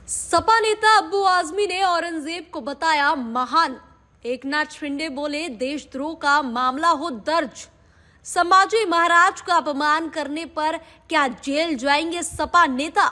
सपा नेता अब्बू आजमी ने औरंगजेब को बताया महान। एकनाथ शिंदे बोले देशद्रोह का मामला हो दर्ज। संभाजी महाराज का अपमान करने पर क्या जेल जाएंगे सपा नेता?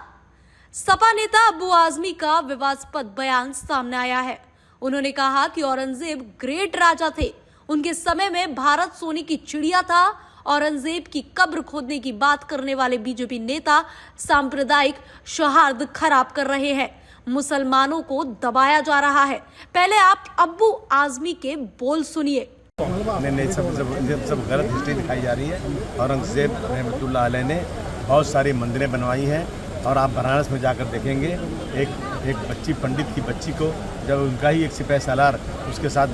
सपा नेता अब्बू आजमी का विवादास्पद बयान सामने आया है। उन्होंने कहा कि औरंगजेब ग्रेट राजा थे, उनके समय में भारत सोने की चिड़िया था। औरंगजेब की कब्र खोदने की बात करने वाले बीजेपी नेता सांप्रदायिक सौहार्द खराब कर रहे हैं, मुसलमानों को दबाया जा रहा है। पहले आप अब्बू आजमी के बोल सुनिए। नहीं, सब गलत हिस्ट्री दिखाई जा रही है। औरंगजेब रहमतुल्लाह अलैह ने बहुत सारी मंदिरें बनवाई हैं और आप बनारस में जाकर देखेंगे एक बच्ची, पंडित की बच्ची को जब उनका ही एक सिपाही सालार उसके साथ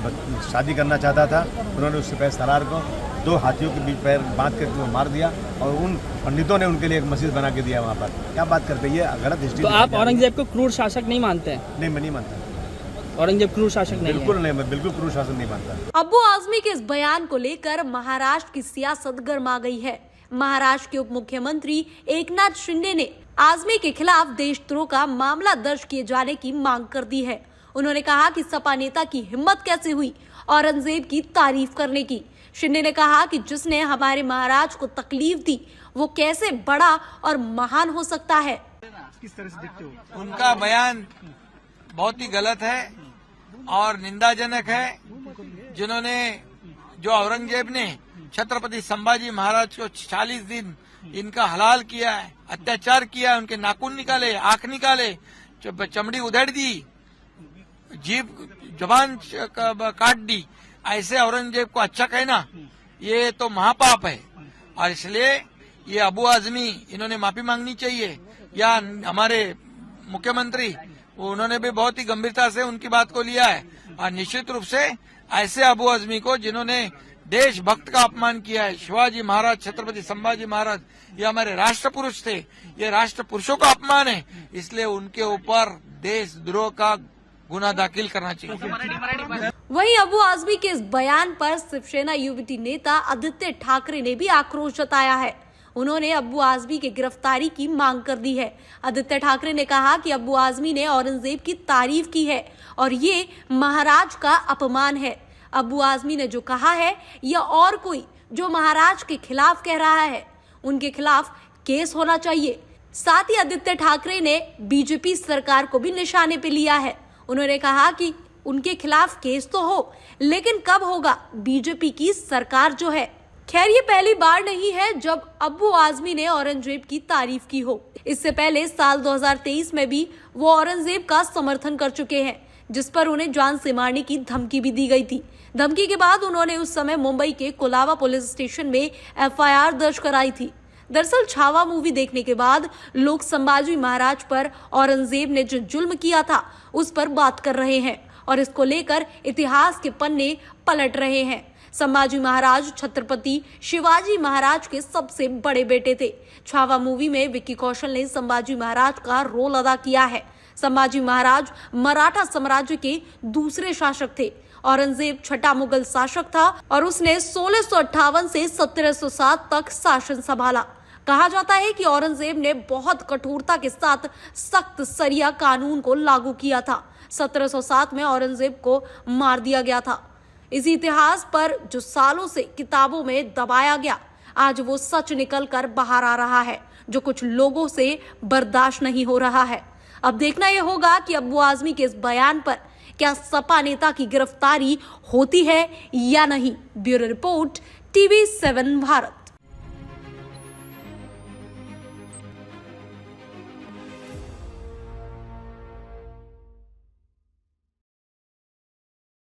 शादी करना चाहता था, उन्होंने उस सिपाही सालार को 2 हाथियों के बीच पैर बांध कर वो मार दिया और उन पंडितों ने उनके लिए एक मस्जिद बना के दिया वहाँ पर। क्या बात करते हैं, ये गलत हिस्ट्री। तो आप औरंगजेब को क्रूर शासक नहीं मानते हैं? नहीं, मैं नहीं मानता। औरंगजेब क्रूर शासक नहीं? बिल्कुल नहीं, मैं बिल्कुल क्रूर शासक नहीं मानता। अब्बू आजमी के इस बयान को लेकर महाराष्ट्र की सियासत गर्मा गई है। महाराष्ट्र के उप मुख्यमंत्री एकनाथ शिंदे ने आजमी के खिलाफ देशद्रोह का मामला दर्ज किए जाने की मांग कर दी है। उन्होंने कहा कि सपा नेता की हिम्मत कैसे हुई औरंगजेब की तारीफ करने की। शिंदे ने कहा कि जिसने हमारे महाराज को तकलीफ दी वो कैसे बड़ा और महान हो सकता है। किस तरह से देखते हो? उनका बयान बहुत ही गलत है और निंदाजनक है। जिन्होंने जो औरंगजेब ने छत्रपति संभाजी महाराज को 40 दिन इनका हलाल किया है, अत्याचार किया है, उनके नाखून निकाले, आंख निकाले, चमड़ी उधेड़ दी, जीभ जुबान काट दी, ऐसे औरंगजेब को अच्छा कहना ये तो महापाप है। और इसलिए ये अबू आजमी इन्होंने माफी मांगनी चाहिए, या हमारे मुख्यमंत्री उन्होंने भी बहुत ही गंभीरता से उनकी बात को लिया है। और निश्चित रूप से ऐसे अबू आजमी को जिन्होंने देशभक्त का अपमान किया है, शिवाजी महाराज, छत्रपति संभाजी महाराज, ये हमारे राष्ट्र पुरुष थे, ये राष्ट्र पुरुषों का अपमान है, इसलिए उनके ऊपर देशद्रोह का गुना दाखिल करना चाहिए। वहीं अब्बू आजमी के इस बयान पर शिवसेना युवती नेता आदित्य ठाकरे ने भी आक्रोश जताया है। उन्होंने अब्बू आजमी की गिरफ्तारी की मांग कर दी है। आदित्य ठाकरे ने कहा कि अब्बू आजमी ने औरंगजेब की तारीफ की है और ये महाराज का अपमान है। अब्बू आजमी ने जो कहा है या और कोई जो महाराज के खिलाफ कह रहा है, उनके खिलाफ केस होना चाहिए। साथ ही आदित्य ठाकरे ने बीजेपी सरकार को भी निशाने पे लिया है। उन्होंने कहा कि उनके खिलाफ केस तो हो, लेकिन कब होगा, बीजेपी की सरकार जो है। खैर ये पहली बार नहीं है जब अब्बू आजमी ने औरंगजेब की तारीफ की हो। इससे पहले साल 2023 में भी वो औरंगजेब का समर्थन कर चुके हैं, जिस पर उन्हें जान से मारने की धमकी भी दी गई थी। धमकी के बाद उन्होंने उस समय मुंबई के कोलाबा पुलिस स्टेशन में FIR दर्ज कराई थी। दरअसल छावा मूवी देखने के बाद लोग संभाजी महाराज पर औरंगजेब ने जो जुल्म किया था उस पर बात कर रहे हैं और इसको लेकर इतिहास के पन्ने पलट रहे हैं। संभाजी महाराज छत्रपति शिवाजी महाराज के सबसे बड़े बेटे थे। छावा मूवी में विक्की कौशल ने संभाजी महाराज का रोल अदा किया है। संभाजी महाराज मराठा साम्राज्य के दूसरे शासक थे। औरंगजेब छठा मुगल शासक था और उसने 1658 से 1707 तक शासन संभाला। कहा जाता है कि औरंगजेब ने बहुत कठोरता के साथ सख्त सरिया कानून को लागू किया था। 1707 में औरंगजेब को मार दिया गया था। इस इतिहास पर जो सालों से किताबों में दबाया गया, आज वो सच निकल कर बाहर आ रहा है, जो कुछ लोगों से बर्दाश्त नहीं हो रहा है। अब देखना यह होगा कि अब्बू आजमी के इस बयान पर क्या सपा नेता की गिरफ्तारी होती है या नहीं। Bureau report, TV7 Bharat.